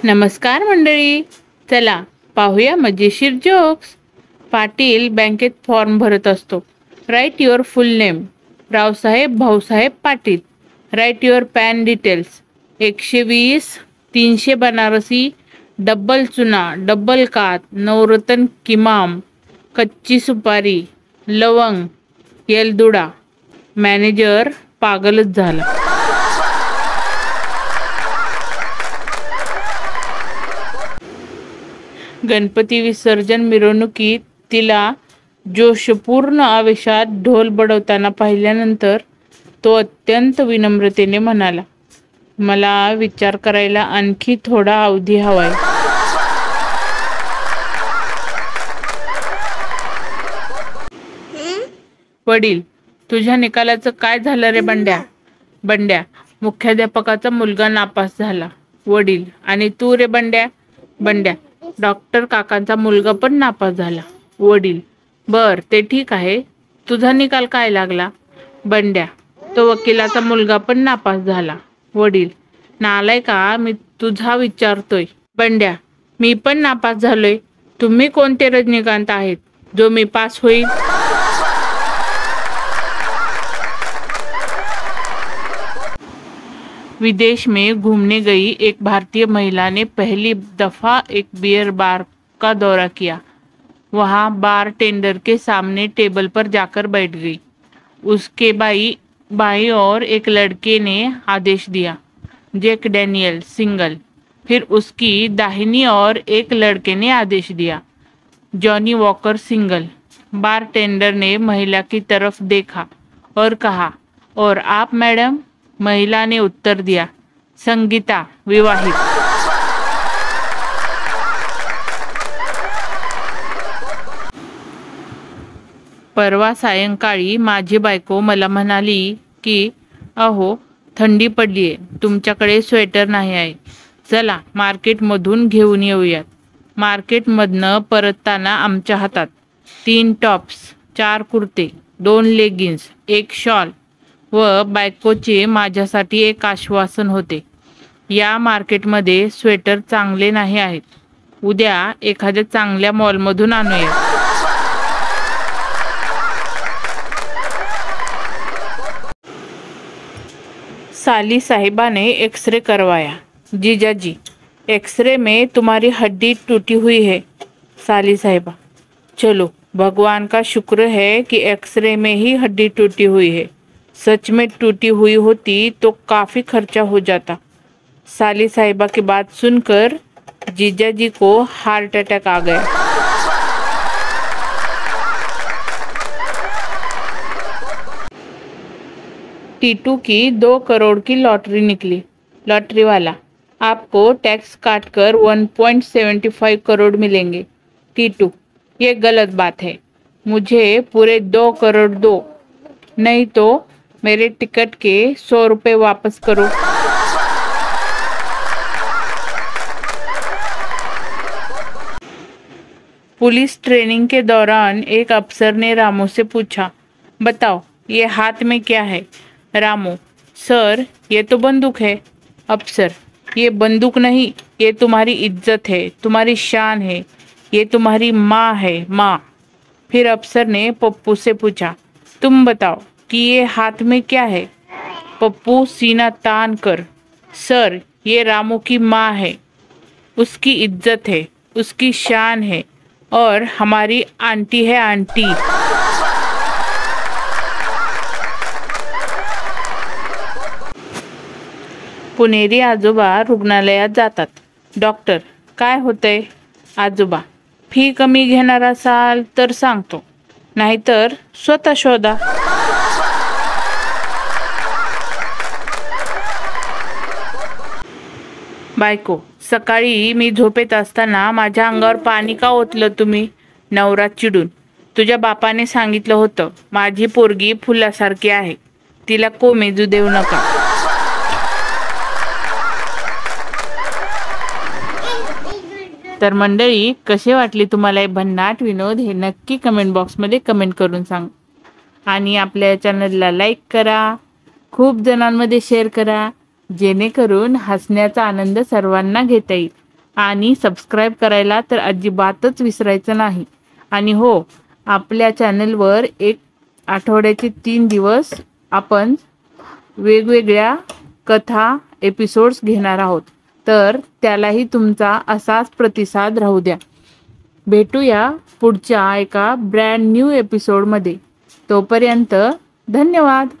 नमस्कार मंडळी, चला पाहूया मजेशीर जोक्स. पाटील बँकेत फॉर्म भरत असतो. Write your full name. Raosaheb Bhausaheb Patil. Write your PAN details. 120, 300 Banarasi, double चुना, डब्बल कात, नवरत्न किमाम, कच्ची सुपारी, लवंग, येलदुडा. मॅनेजर पागलच झाला. गणपती विसर्जन मिरवणुकीत तिला जोशपूर्ण आवेशात ढोल बडवताना पाहिल्यानंतर तो अत्यंत विनम्रतेने म्हणाला, मला विचार करायला आणखी थोडा अवधी हवाय. वडील, तुझ्या निकालाचं काय झालं रे बंड्या? बंड्या, मुख्याध्यापकाचा मुलगा नापास झाला. वडील, आणि तू रे बंड्या? बंड्या, डॉक्टर काकांचा मुलगा पण नापास झाला. वडील, बर ते ठीक आहे, तुझा निकाल काय लागला? बंड्या, तो वकिलाचा मुलगा पण नापास झाला. वडील, नालायका, मी तुझा विचारतोय. बंड्या, मी पण नापास झालोय. तुम्ही कोणते रजनीकांत आहेत जो मी पास होईल? विदेश में घूमने गई एक भारतीय महिला ने पहली दफ़ा एक बियर बार का दौरा किया. वहाँ बार टेंडर के सामने टेबल पर जाकर बैठ गई. उसके बाई और एक लड़के ने आदेश दिया, जैक डैनियल सिंगल. फिर उसकी दाहिनी और एक लड़के ने आदेश दिया, जॉनी वॉकर सिंगल. बार टेंडर ने महिला की तरफ देखा और कहा, और आप मैडम? महिला ने उत्तर दिया, संगीता, विवाहित. परवा सायंकाळी माझी बायको मला म्हणाली की अहो, थंडी पडलीये, तुमच्याकडे स्वेटर नाही आहे, चला मार्केटमधून घेऊन येऊयात. मार्केटमधनं परतताना आमच्या हातात 3 टॉप्स, 4 कुर्ते, 2 लेगिन्स, 1 शॉल व बायकोचे माझ्यासाठी एक आश्वासन होते, या मार्केटमध्ये स्वेटर चांगले नाही आहेत, उद्या एखाद्या चांगल्या मॉलमधून आणूया. साली साहिबा ने एक्सरे करवाया. जीजाजी, एक्सरे में तुम्हारी हड्डी टूटी हुई है. साली साहिबा, चलो भगवान का शुक्र है कि एक्सरे में ही हड्डी टूटी हुई है, सच में टूटी हुई होती तो काफ़ी खर्चा हो जाता. साली साहिबा की बात सुनकर जीजाजी को हार्ट अटैक आ गया. टीटू की 2 करोड़ की लॉटरी निकली. लॉटरी वाला, आपको टैक्स काटकर 1.75 करोड़ मिलेंगे. टीटू, ये गलत बात है, मुझे पूरे 2 करोड़ दो, नहीं तो मेरे टिकट के 100 रुपये वापस करो. पुलिस ट्रेनिंग के दौरान एक अफसर ने रामू से पूछा, बताओ ये हाथ में क्या है? रामू, सर ये तो बंदूक है. अफसर, ये बंदूक नहीं, ये तुम्हारी इज्जत है, तुम्हारी शान है, ये तुम्हारी माँ है, माँ. फिर अफसर ने पप्पू से पूछा, तुम बताओ कि ये हाथ में क्या है? पप्पू सीना तान कर, सर ये रामू की माँ है, उसकी इज्जत है, उसकी शान है, और हमारी आंटी है, आंटी. पुणेरी आजोबा रुग्णालयात जातात. डॉक्टर, काय होतंय? आजोबा, फी कमी घेणार असाल तर सांगतो, नाहीतर स्वतः शोधा. बायको, सकाळी मी झोपेत असताना माझ्या अंगावर पाणी का ओतलं तुम्ही? नवरा चिडून, तुझ्या बापाने सांगितलं होतं, माझी पोरगी फुलासारखी आहे, तिला कोमेजू देऊ नका. तर मंडळी, कसे वाटले तुम्हाला हे भन्नाट विनोद हे नक्की कमेंट बॉक्समध्ये कमेंट करून सांग. आणि आपल्या चॅनलला लाईक करा, खूप जणांमध्ये शेअर करा, जेणेकरून हसण्याचा आनंद सर्वांना घेता येईल. आणि सबस्क्राईब करायला तर अजिबातच विसरायचं नाही. आणि हो, आपल्या चॅनलवर एक आठवड्याचे 3 दिवस आपण वेगवेगळ्या कथा एपिसोड्स घेणार आहोत. तर त्यालाही तुमचा असाच प्रतिसाद राहू द्या. भेटूया पुढच्या एका ब्रँड न्यू एपिसोडमध्ये. तोपर्यंत धन्यवाद.